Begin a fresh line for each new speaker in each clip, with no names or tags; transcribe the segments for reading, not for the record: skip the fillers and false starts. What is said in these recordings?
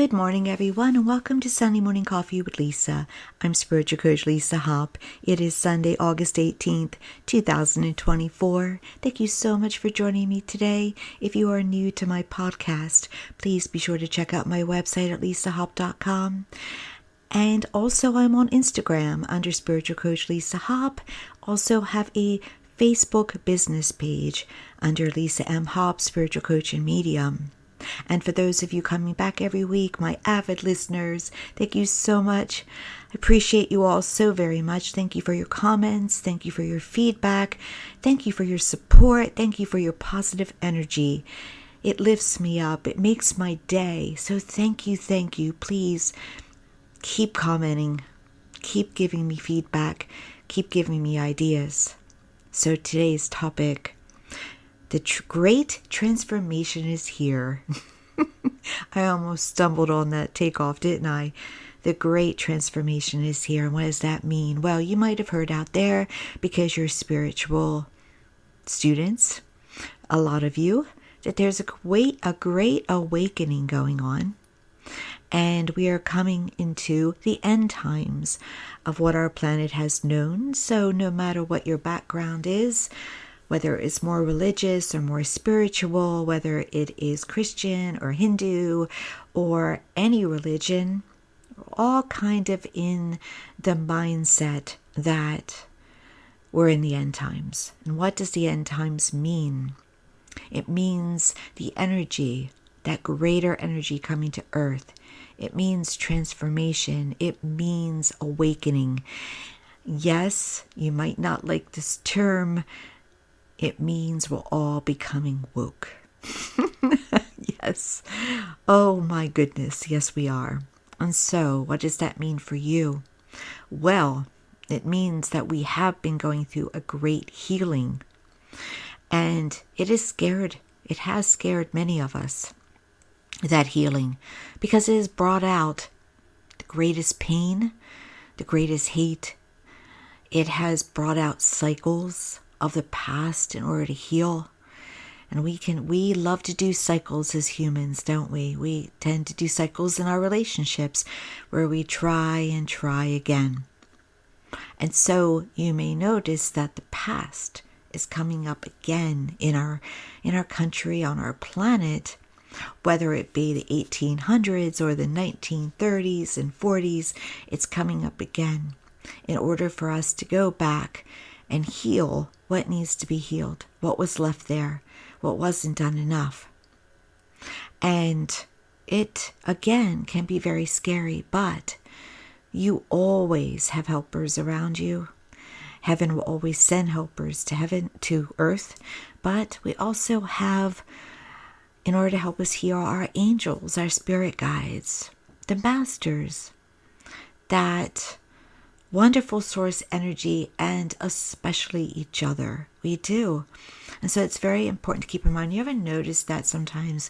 Good morning, everyone, and welcome to Sunday Morning Coffee with Lisa. I'm Spiritual Coach Lisa Hopp. It is Sunday, August 18th, 2024. Thank you so much for joining me today. If you are new to my podcast, please be sure to check out my website at lisahopp.com. And also, I'm on Instagram under Spiritual Coach Lisa Hopp. Also have a Facebook business page under Lisa M. Hopp, Spiritual Coach and Medium. And for those of you coming back every week, my avid listeners, thank you so much. I appreciate you all so very much. Thank you for your comments. Thank you for your feedback. Thank you for your support. Thank you for your positive energy. It lifts me up. It makes my day. So thank you. Please keep commenting. Keep giving me feedback. Keep giving me ideas. So today's topic: the great transformation is here. I almost stumbled on that takeoff, didn't I? The great transformation is here. And what does that mean? Well, you might have heard out there, because you're spiritual students, a lot of you, that there's a great awakening going on. And we are coming into the end times of what our planet has known. So no matter what your background is, whether it's more religious or more spiritual, whether it is Christian or Hindu or any religion, all kind of in the mindset that we're in the end times. And what does the end times mean? It means the energy, that greater energy coming to earth. It means transformation. It means awakening. Yes, you might not like this term. It means we're all becoming woke. Yes. Oh my goodness. Yes, we are. And so, what does that mean for you? Well, it means that we have been going through a great healing. And it has scared many of us, that healing, because it has brought out the greatest pain, the greatest hate. It has brought out cycles of the past in order to heal. And we love to do cycles as humans, don't we? We tend to do cycles in our relationships where we try and try again. And so you may notice that the past is coming up again in our country, on our planet, whether it be the 1800s or the 1930s and 40s. It's coming up again in order for us to go back and heal what needs to be healed, what was left there, what wasn't done enough. And it, again, can be very scary, but you always have helpers around you. Heaven will always send helpers to earth, but we also have, in order to help us heal, our angels, our spirit guides, the masters, that wonderful source energy, and especially each other. We do. And so it's very important to keep in mind. You ever notice that sometimes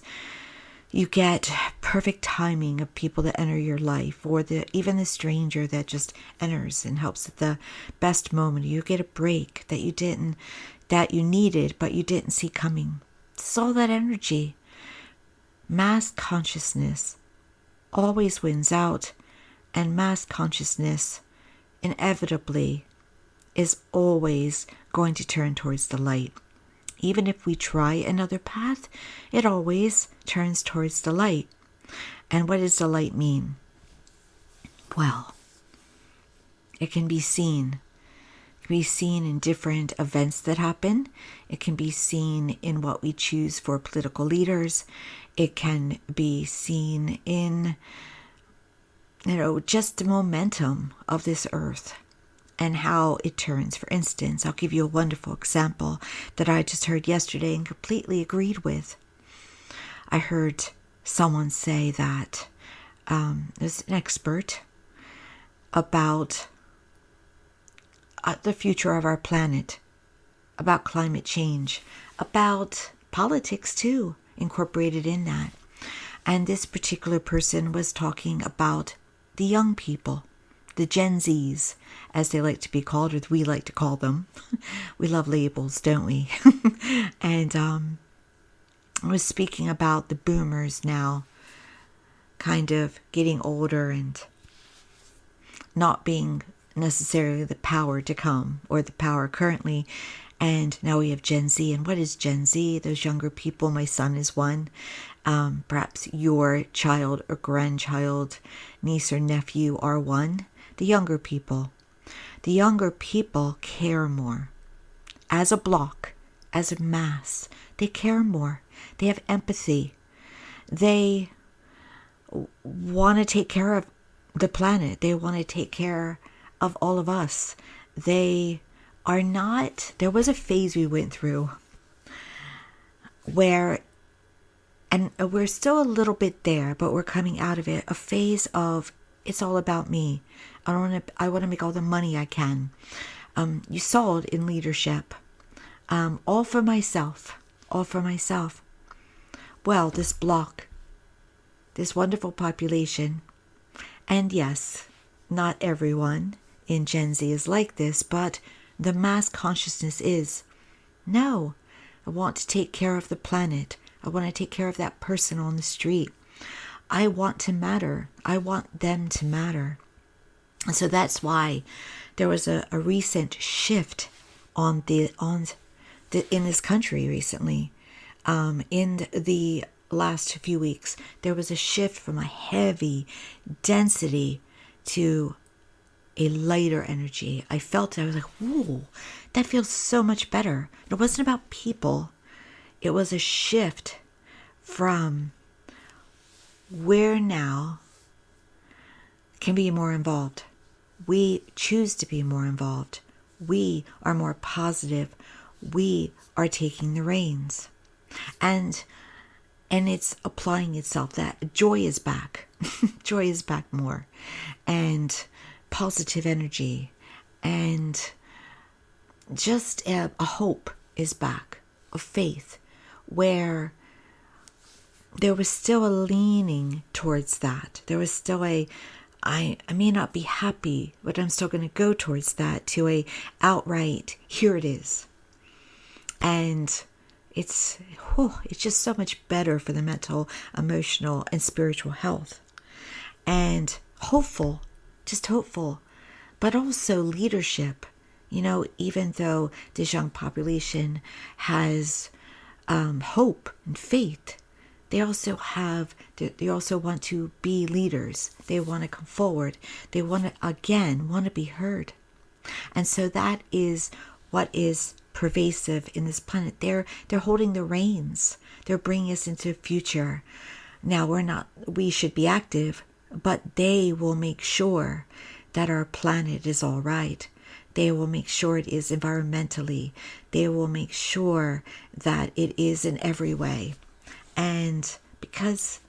you get perfect timing of people that enter your life, or even the stranger that just enters and helps at the best moment? You get a break that you needed, but you didn't see coming. It's all that energy. Mass consciousness always wins out, and mass consciousness inevitably is always going to turn towards the light. Even if we try another path, it always turns towards the light. And what does the light mean? Well, it can be seen. It can be seen in different events that happen. It can be seen in what we choose for political leaders. It can be seen in just the momentum of this earth and how it turns. For instance, I'll give you a wonderful example that I just heard yesterday and completely agreed with. I heard someone say that there's an expert about the future of our planet, about climate change, about politics too, incorporated in that. And this particular person was talking about the young people, the JenZs, as they like to be called, or we like to call them. We love labels, don't we? And I was speaking about the boomers now kind of getting older and not being necessarily the power to come or the power currently. And now we have Gen Z. And what is Gen Z? Those younger people. My son is one. Perhaps your child or grandchild, niece or nephew are one. The younger people. The younger people care more. As a block, as a mass, they care more. They have empathy. They want to take care of the planet. They want to take care of all of us. They are not, there was a phase we went through where, and we're still a little bit there, but we're coming out of it, a phase of it's all about me. I want to make all the money I can. You saw it in leadership. All for myself. Well, this block, this wonderful population, and yes, not everyone in Gen Z is like this, but the mass consciousness is, no, I want to take care of the planet. I want to take care of that person on the street. I want to matter. I want them to matter. And so that's why there was a recent shift in this country recently. In the last few weeks, there was a shift from a heavy density to a lighter energy. I felt it. I was like, whoa, that feels so much better. It wasn't about people. It was a shift from where now can be more involved. We choose to be more involved. We are more positive. We are taking the reins. And it's applying itself. That joy is back. Joy is back more. And positive energy. And just a hope is back. A faith. Where there was still a leaning towards that. There was still I may not be happy, but I'm still going to go towards that, to a outright, here it is. And it's just so much better for the mental, emotional, and spiritual health. And hopeful, just hopeful, but also leadership. You know, even though this young population has hope and faith, they also want to be leaders. They want to come forward. They want to be heard. And so that is what is pervasive in this planet. They're holding the reins. They're bringing us into the future. Now we should be active, but they will make sure that our planet is all right. They will make sure it is environmentally. They will make sure that it is in every way. And because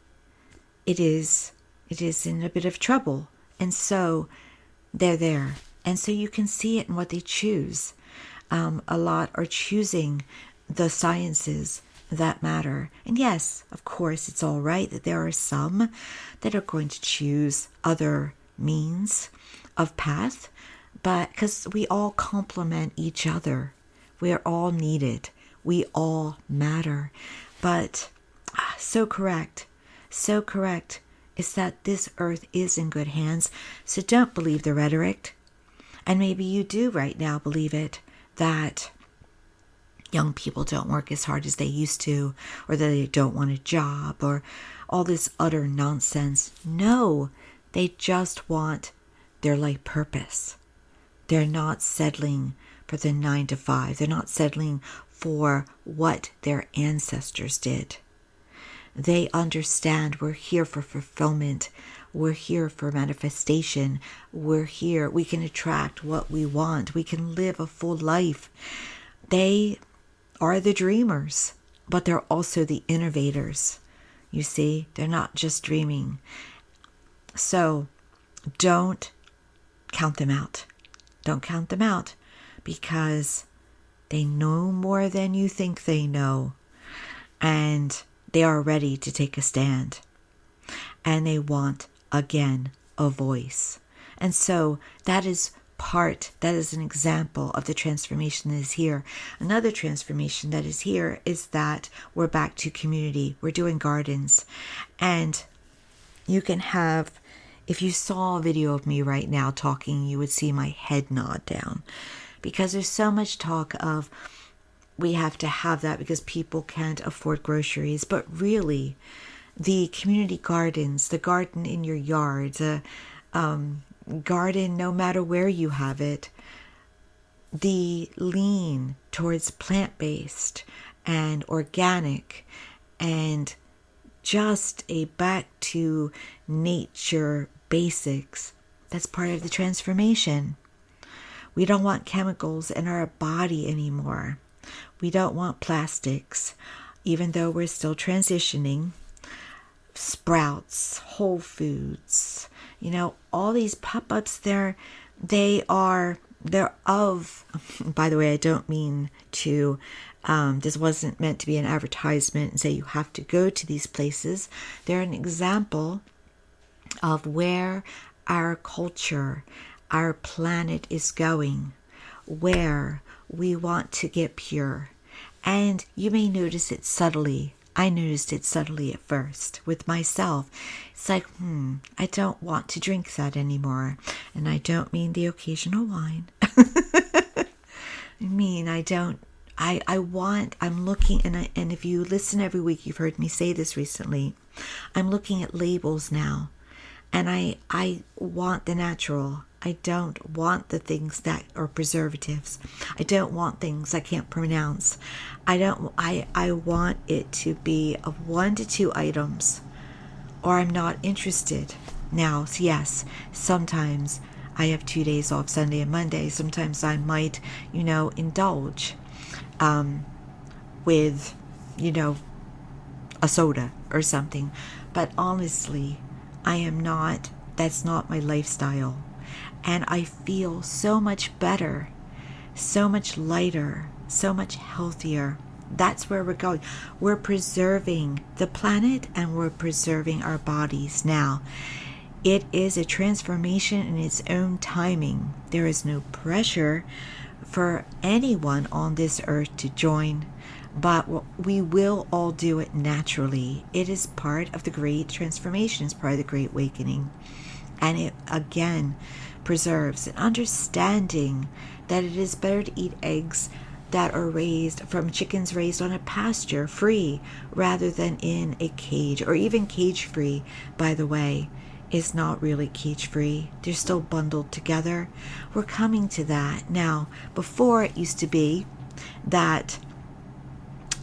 it is in a bit of trouble. And so they're there. And so you can see it in what they choose. A lot are choosing the sciences that matter. And yes, of course, it's all right that there are some that are going to choose other means of path, but because we all complement each other. We are all needed. We all matter. But so correct is that this earth is in good hands. So don't believe the rhetoric. And maybe you do right now believe it, that young people don't work as hard as they used to, or that they don't want a job, or all this utter nonsense. No, they just want their life purpose. They're not settling for the 9 to 5. They're not settling for what their ancestors did. They understand we're here for fulfillment. We're here for manifestation. We're here. We can attract what we want. We can live a full life. They are the dreamers, but they're also the innovators. You see, they're not just dreaming. So don't count them out. Don't count them out, because they know more than you think they know. And they are ready to take a stand. And they want, again, a voice. And so that is an example of the transformation that is here. Another transformation that is here is that we're back to community. We're doing gardens. And You can have, if you saw a video of me right now talking, you would see my head nod down, because there's so much talk of we have to have that because people can't afford groceries. But really, the community gardens, the garden in your yard, the garden no matter where you have it, the lean towards plant-based and organic and just a back to nature basics, that's part of the transformation. We don't want chemicals in our body anymore. We don't want plastics, even though we're still transitioning. Sprouts, Whole Foods, all these pop-ups there, they're of, by the way, I don't mean to, this wasn't meant to be an advertisement and say you have to go to these places. They're an example of where our culture, our planet is going, where we want to get pure. And you may notice it subtly. I noticed it subtly at first with myself. It's like, I don't want to drink that anymore. And I don't mean the occasional wine. I'm looking, and if you listen every week, you've heard me say this recently, I'm looking at labels now. And I want the natural. I don't want the things that are preservatives. I don't want things I can't pronounce. I want it to be of 1 to 2 items, or I'm not interested. Now, yes, sometimes I have 2 days off, Sunday and Monday. Sometimes I might, indulge with, a soda or something. But honestly, that's not my lifestyle. And I feel so much better, so much lighter, so much healthier. That's where we're going. We're preserving the planet and we're preserving our bodies now. It is a transformation in its own timing. There is no pressure for anyone on this earth to join, but we will all do it naturally. It is part of the great transformation. It's part of the great awakening. And it, again, preserves an understanding that it is better to eat eggs that are raised from chickens raised on a pasture free rather than in a cage, or even cage free, by the way, is not really cage free. They're still bundled together. We're coming to that. Now, before it used to be that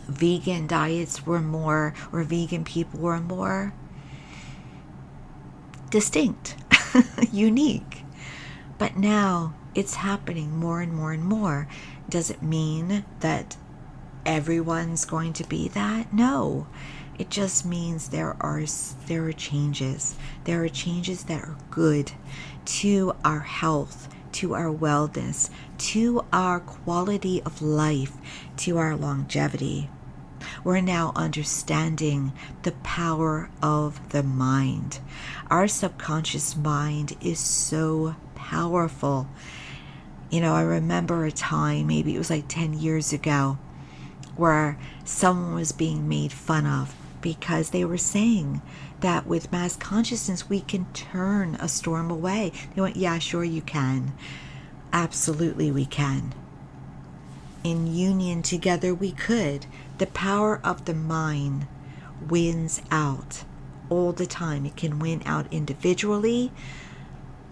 vegan diets were more, or vegan people were more distinct, unique. But now it's happening more and more and more. Does it mean that everyone's going to be that? No. It just means there are changes. There are changes that are good to our health, to our wellness, to our quality of life, to our longevity. We're now understanding the power of the mind. Our subconscious mind is so powerful. I remember a time, maybe it was like 10 years ago, where someone was being made fun of because they were saying that with mass consciousness, we can turn a storm away. They went, yeah, sure you can. Absolutely we can. In union together we could. The power of the mind wins out all the time. It can win out individually,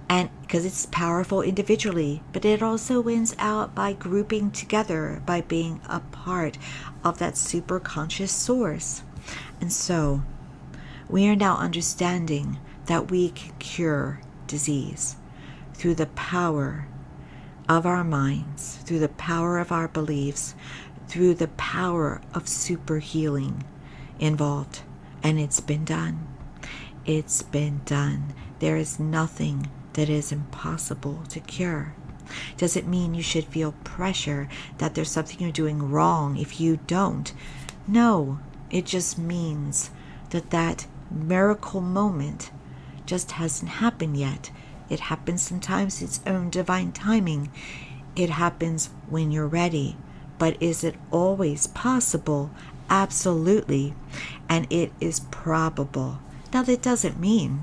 and because it's powerful individually, but it also wins out by grouping together, by being a part of that super conscious source. And so we are now understanding that we can cure disease through the power of our minds, through the power of our beliefs, through the power of super healing involved. And it's been done. It's been done. There is nothing that is impossible to cure. Does it mean you should feel pressure that there's something you're doing wrong if you don't? No, it just means that miracle moment just hasn't happened yet. It happens sometimes, its own divine timing. It happens when you're ready. But is it always possible? Absolutely. And it is probable. Now, that doesn't mean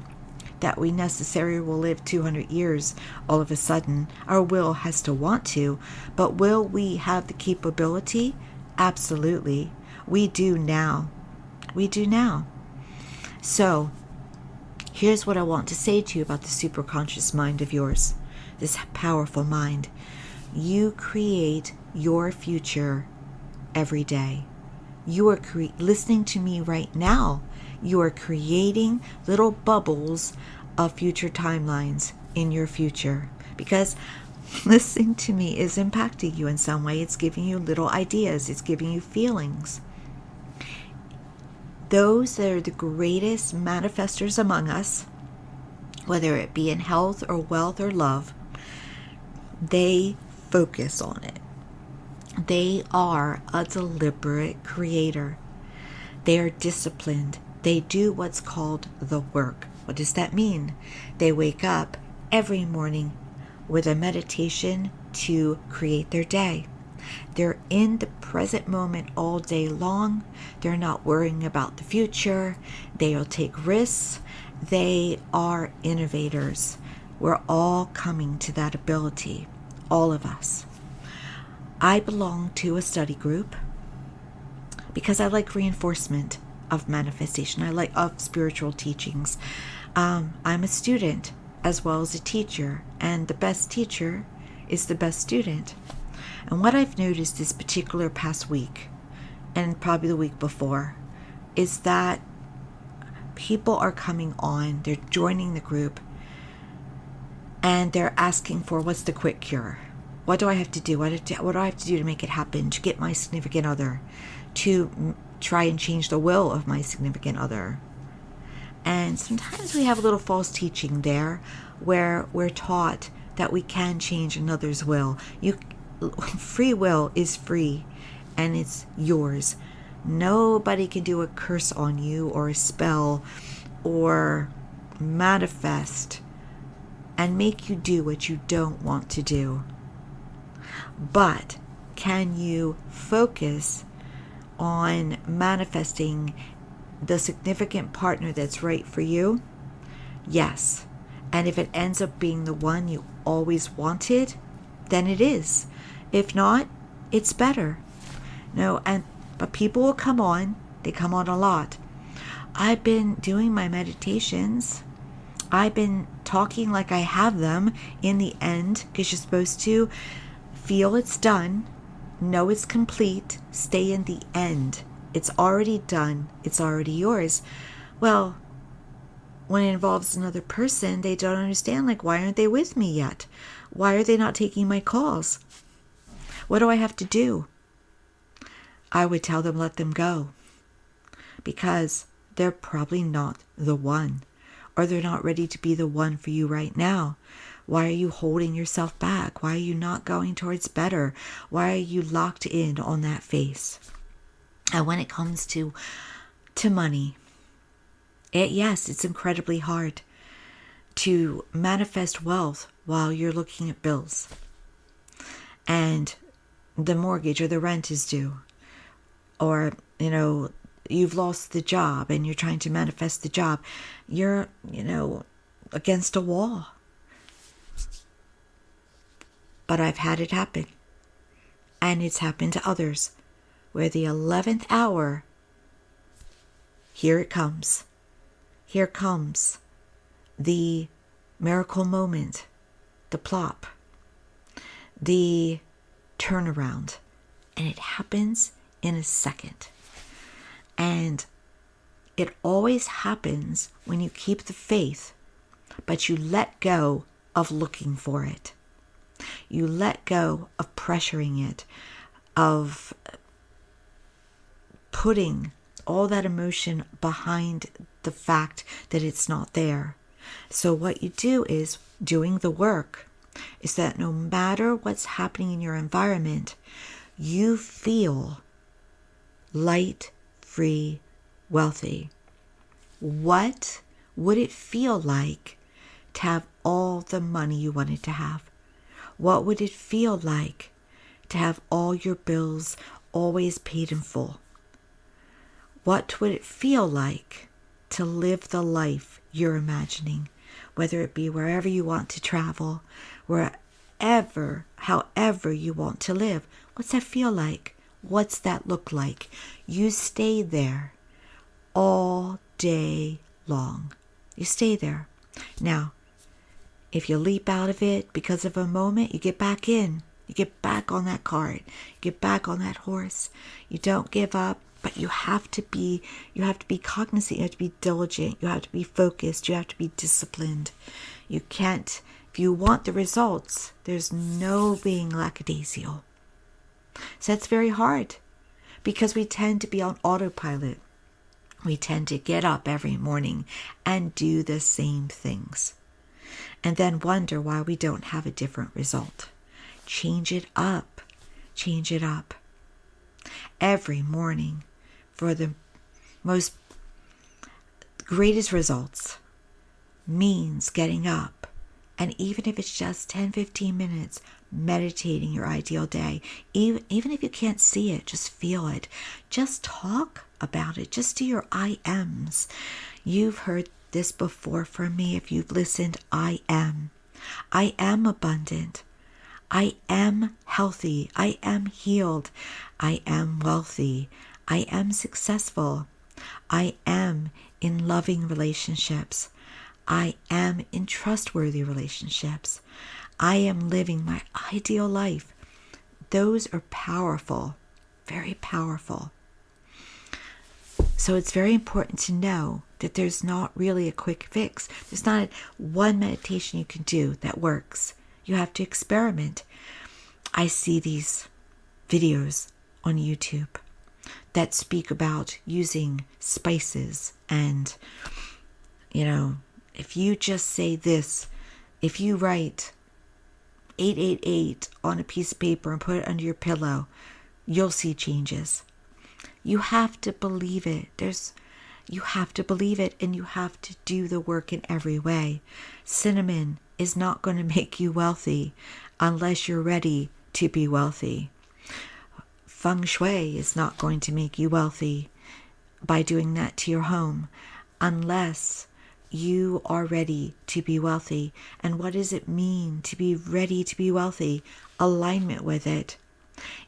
that we necessarily will live 200 years all of a sudden. Our will has to want to, but will we have the capability? Absolutely. We do now. We do now. So, here's what I want to say to you about the superconscious mind of yours, this powerful mind. You create your future every day. You are listening to me right now. You are creating little bubbles of future timelines in your future, because listening to me is impacting you in some way. It's giving you little ideas. It's giving you feelings. Those that are the greatest manifestors among us, whether it be in health or wealth or love, they focus on it. They are a deliberate creator. They are disciplined. They do what's called the work. What does that mean? They wake up every morning with a meditation to create their day. They're in the present moment all day long. They're not worrying about the future. They'll take risks. They are innovators. We're all coming to that ability, all of us. I belong to a study group because I like reinforcement of manifestation. I like of spiritual teachings. I'm a student as well as a teacher, and the best teacher is the best student. And what I've noticed this particular past week, and probably the week before, is that people are coming on, they're joining the group, and they're asking for, what's the quick cure? What do I have to do? What do I have to do to make it happen? To get my significant other? To try and change the will of my significant other? And sometimes we have a little false teaching there, where we're taught that we can change another's will. Free will is free, and it's yours. Nobody can do a curse on you, or a spell, or manifest and make you do what you don't want to do. But can you focus on manifesting the significant partner that's right for you? Yes. And if it ends up being the one you always wanted, then it is. If not, it's better. But people will come on. They come on a lot. I've been doing my meditations. I've been talking like I have them in the end, because you're supposed to feel it's done, know it's complete, stay in the end. It's already done. It's already yours. Well, when it involves another person, they don't understand, like, why aren't they with me yet? Why are they not taking my calls? What do I have to do? I would tell them, let them go. Because they're probably not the one, or they're not ready to be the one for you right now. Why are you holding yourself back? Why are you not going towards better? Why are you locked in on that face? And when it comes to money, yes, it's incredibly hard to manifest wealth while you're looking at bills and the mortgage or the rent is due, or you've lost the job and you're trying to manifest the job. You're against a wall. But I've had it happen, and it's happened to others, where the 11th hour, here it comes. Here comes the miracle moment, the plop, the turnaround, and it happens in a second. And it always happens when you keep the faith, but you let go of looking for it. You let go of pressuring it, of putting all that emotion behind the fact that it's not there. So what you do is, doing the work, is that no matter what's happening in your environment, you feel light, free, wealthy. What would it feel like to have all the money you wanted to have? What would it feel like to have all your bills always paid in full? What would it feel like to live the life you're imagining, whether it be wherever you want to travel, however you want to live. What's that feel like? What's that look like? You stay there all day long. You stay there. Now, if you leap out of it because of a moment, you get back in. You get back on that cart. You get back on that horse. You don't give up, but you have to be cognizant. You have to be diligent. You have to be focused. You have to be disciplined. You can't, if you want the results, there's no being lackadaisical. So that's very hard because we tend to be on autopilot. We tend to get up every morning and do the same things and then wonder why we don't have a different result. Change it up. Change it up. Every morning for the greatest results means getting up. And even if it's just 10-15 minutes, meditating your ideal day, even if you can't see it, just feel it. Just talk about it. Just do your I ams. You've heard this before from me if you've listened. I am. I am abundant. I am healthy. I am healed. I am wealthy. I am successful. I am in loving relationships. I am in trustworthy relationships. I am living my ideal life. Those are powerful, very powerful. So it's very important to know that there's not really a quick fix. There's not one meditation you can do that works. You have to experiment. I see these videos on YouTube that speak about using spices and, if you just say this, if you write 888 on a piece of paper and put it under your pillow, you'll see changes. You have to believe it. You have to believe it, and you have to do the work in every way. Cinnamon is not going to make you wealthy unless you're ready to be wealthy. Feng Shui is not going to make you wealthy by doing that to your home unless you are ready to be wealthy. And what does it mean to be ready to be wealthy? Alignment with it.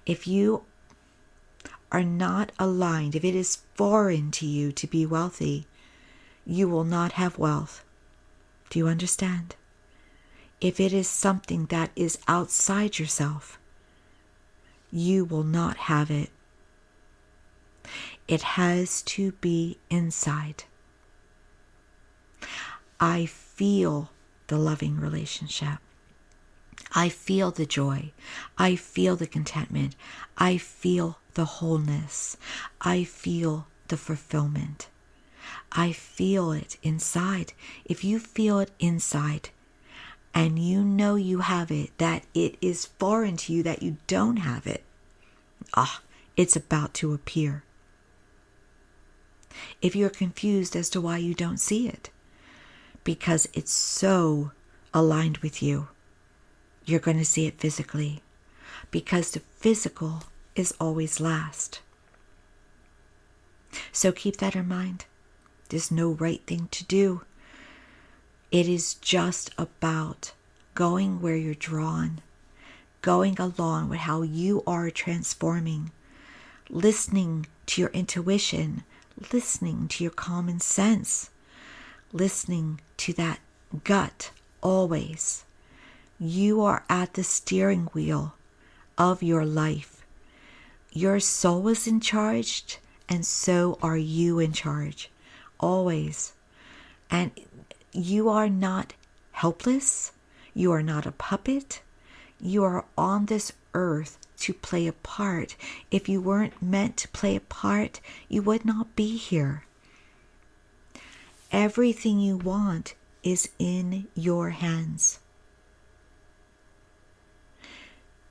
If you are not aligned, if it is foreign to you to be wealthy, you will not have wealth. Do you understand? If it is something that is outside yourself, you will not have it. It has to be inside. I feel the loving relationship. I feel the joy. I feel the contentment. I feel the wholeness. I feel the fulfillment. I feel it inside. If you feel it inside and you know you have it, that it is foreign to you, that you don't have it, it's about to appear. If you're confused as to why you don't see it, because it's so aligned with you, you're going to see it physically, because the physical is always last. So keep that in mind. There's no right thing to do. It is just about going where you're drawn, going along with how you are transforming, listening to your intuition, listening to your common sense, listening to that gut always. You are at the steering wheel of your life. Your soul is in charge, and so are you in charge, always. And you are not helpless. You are not a puppet. You are on this earth to play a part. If you weren't meant to play a part, you would not be here. Everything you want is in your hands.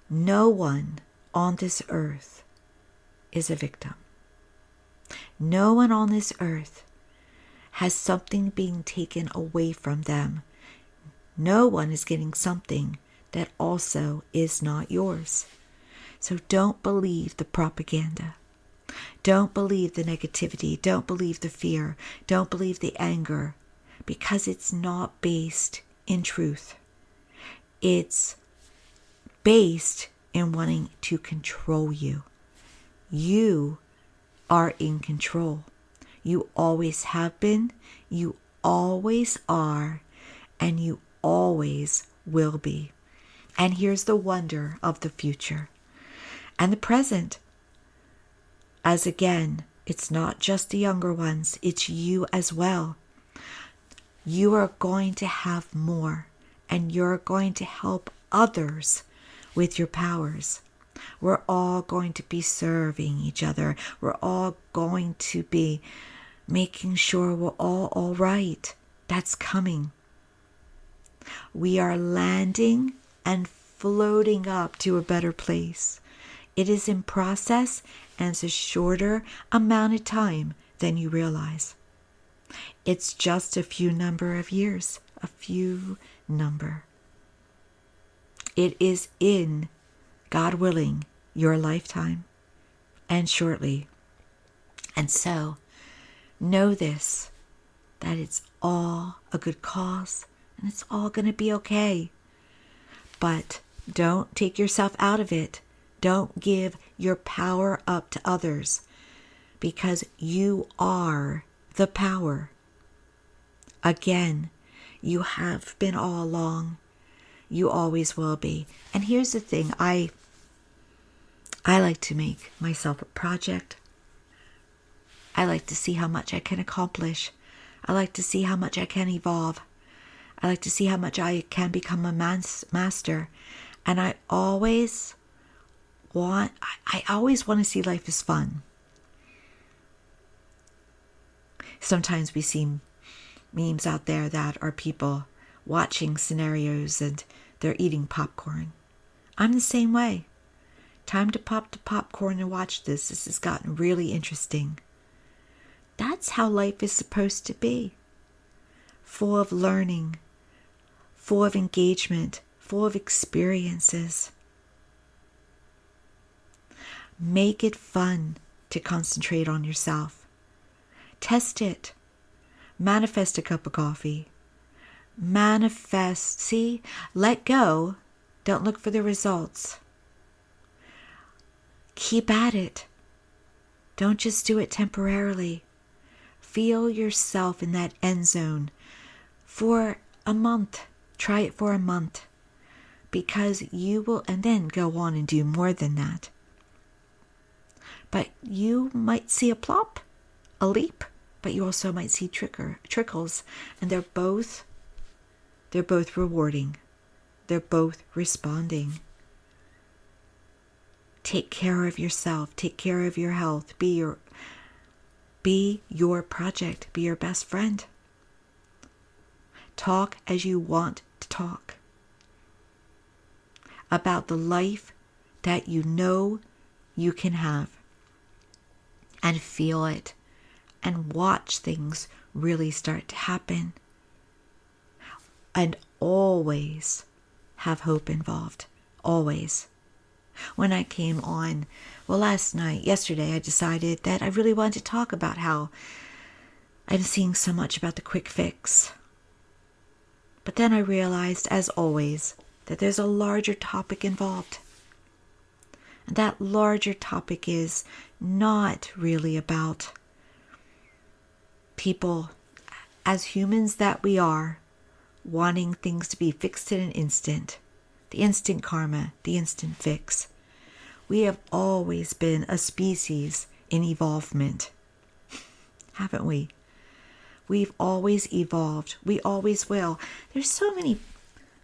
No one on this earth is a victim. No one on this earth has something being taken away from them. No one is getting something that also is not yours. So don't believe the propaganda. Don't believe the negativity. Don't believe the fear. Don't believe the anger, because it's not based in truth. It's based in wanting to control you. You are in control. You always have been, you always are, and you always will be. And here's the wonder of the future and the present. As again, it's not just the younger ones, it's you as well. You are going to have more, and you're going to help others with your powers. We're all going to be serving each other. We're all going to be making sure we're all right. That's coming. We are landing and floating up to a better place. It is in process, and it's a shorter amount of time than you realize. It's just a few number of years, a few number. It is in, God willing, your lifetime, and shortly. And so, know this, that it's all a good cause, and it's all going to be okay. But don't take yourself out of it. Don't give your power up to others, because you are the power. Again, you have been all along. You always will be. And here's the thing, I like to make myself a project. I like to see how much I can accomplish. I like to see how much I can evolve. I like to see how much I can become a master. And I always want to see life as fun. Sometimes we see memes out there that are people watching scenarios and they're eating popcorn. I'm the same way. Time to pop the popcorn and watch this. This has gotten really interesting. That's how life is supposed to be. Full of learning, full of engagement, full of experiences. Make it fun to concentrate on yourself. Test it. Manifest a cup of coffee. Manifest. See, let go. Don't look for the results. Keep at it. Don't just do it temporarily. Feel yourself in that end zone for a month. Try it for a month, because you will, and then go on and do more than that. But you might see a plop, a leap, but you also might see trickles, and they're both rewarding. They're both responding. Take care of yourself. Take care of your health. Be your project. Be your best friend. Talk as you want to talk about the life that you know you can have, and feel it and watch things really start to happen. And always have hope involved. Always. When I came on, yesterday, I decided that I really wanted to talk about how I'm seeing so much about the quick fix. But then I realized, as always, that there's a larger topic involved. And that larger topic is not really about people, as humans that we are, wanting things to be fixed in an instant. The instant karma, the instant fix. We have always been a species in evolvement, haven't we? We've always evolved. We always will. There's so many,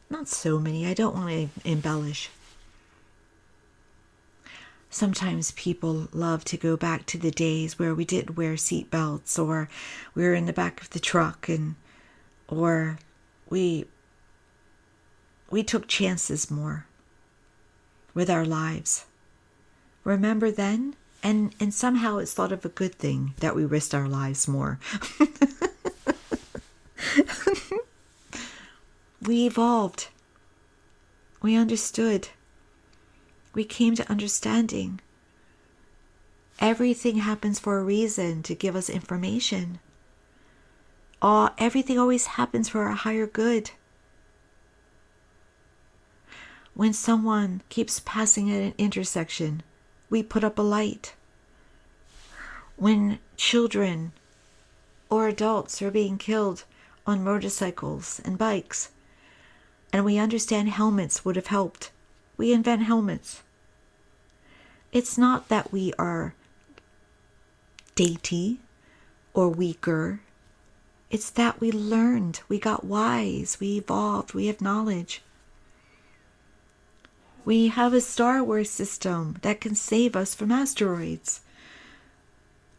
not so many, I don't want to embellish. Sometimes people love to go back to the days where we didn't wear seat belts, or we were in the back of the truck, or we took chances more with our lives. Remember then? And somehow it's thought of a good thing that we risked our lives more. We evolved. We understood. We came to understanding. Everything happens for a reason, to give us information. Everything always happens for our higher good. When someone keeps passing at an intersection, we put up a light. When children or adults are being killed on motorcycles and bikes, and we understand helmets would have helped, we invent helmets. It's not that we are dainty or weaker. It's that we learned, we got wise, we evolved, we have knowledge. We have a Star Wars system that can save us from asteroids.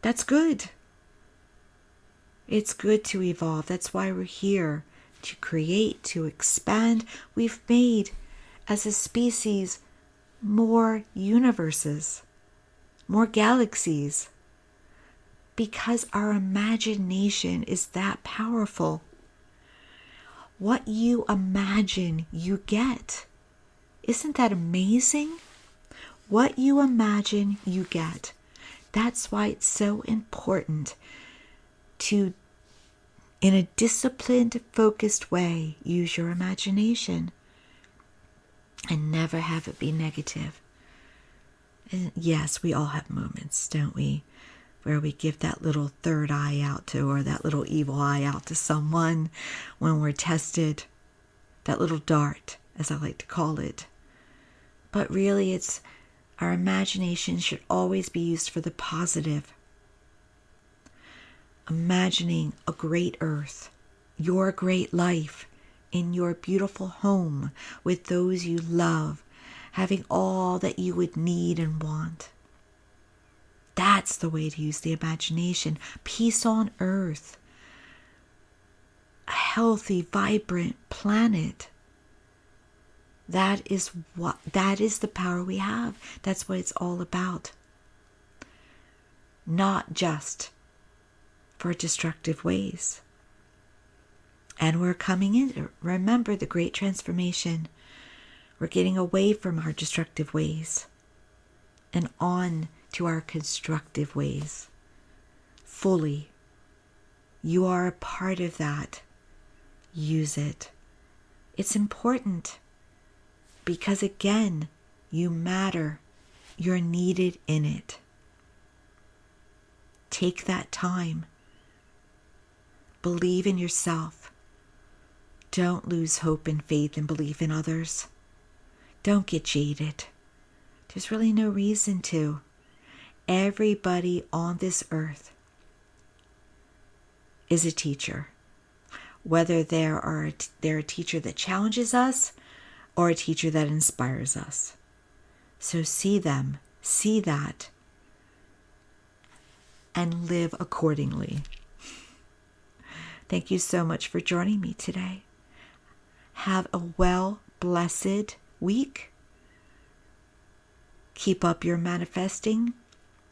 That's good. It's good to evolve. That's why we're here, to create, to expand. We've made, as a species, more universes, more galaxies, because our imagination is that powerful. What you imagine, you get. Isn't that amazing? What you imagine, you get. That's why it's so important to, in a disciplined, focused way, use your imagination and never have it be negative. And yes, we all have moments, don't we, where we give that little third eye out to, or that little evil eye out to someone when we're tested, that little dart, as I like to call it. But really, it's our imagination should always be used for the positive. Imagining a great earth, your great life, in your beautiful home with those you love, having all that you would need and want. That's the way to use the imagination. Peace on earth. A healthy, vibrant planet. That is the power we have. That's what it's all about. Not just for destructive ways. And we're coming in. Remember the great transformation. We're getting away from our destructive ways and on to our constructive ways. Fully. You are a part of that. Use it. It's important because, again, you matter. You're needed in it. Take that time. Believe in yourself. Don't lose hope and faith and belief in others. Don't get jaded. There's really no reason to. Everybody on this earth is a teacher. Whether they're a teacher that challenges us or a teacher that inspires us. So see them, see that, and live accordingly. Thank you so much for joining me today. Have a blessed week. Keep up your manifesting.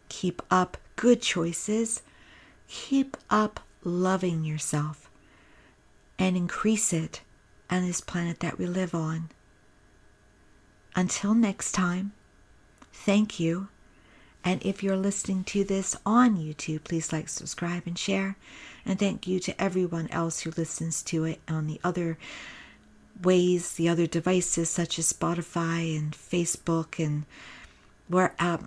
Keep up good choices. Keep up loving yourself. And increase it on this planet that we live on. Until next time, thank you. And if you're listening to this on YouTube, please like, subscribe, and share. And thank you to everyone else who listens to it on the other ways, the other devices such as Spotify and Facebook, and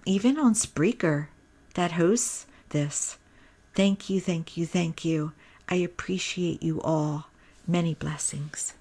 even on Spreaker that hosts this. Thank you, thank you, thank you. I appreciate you all. Many blessings.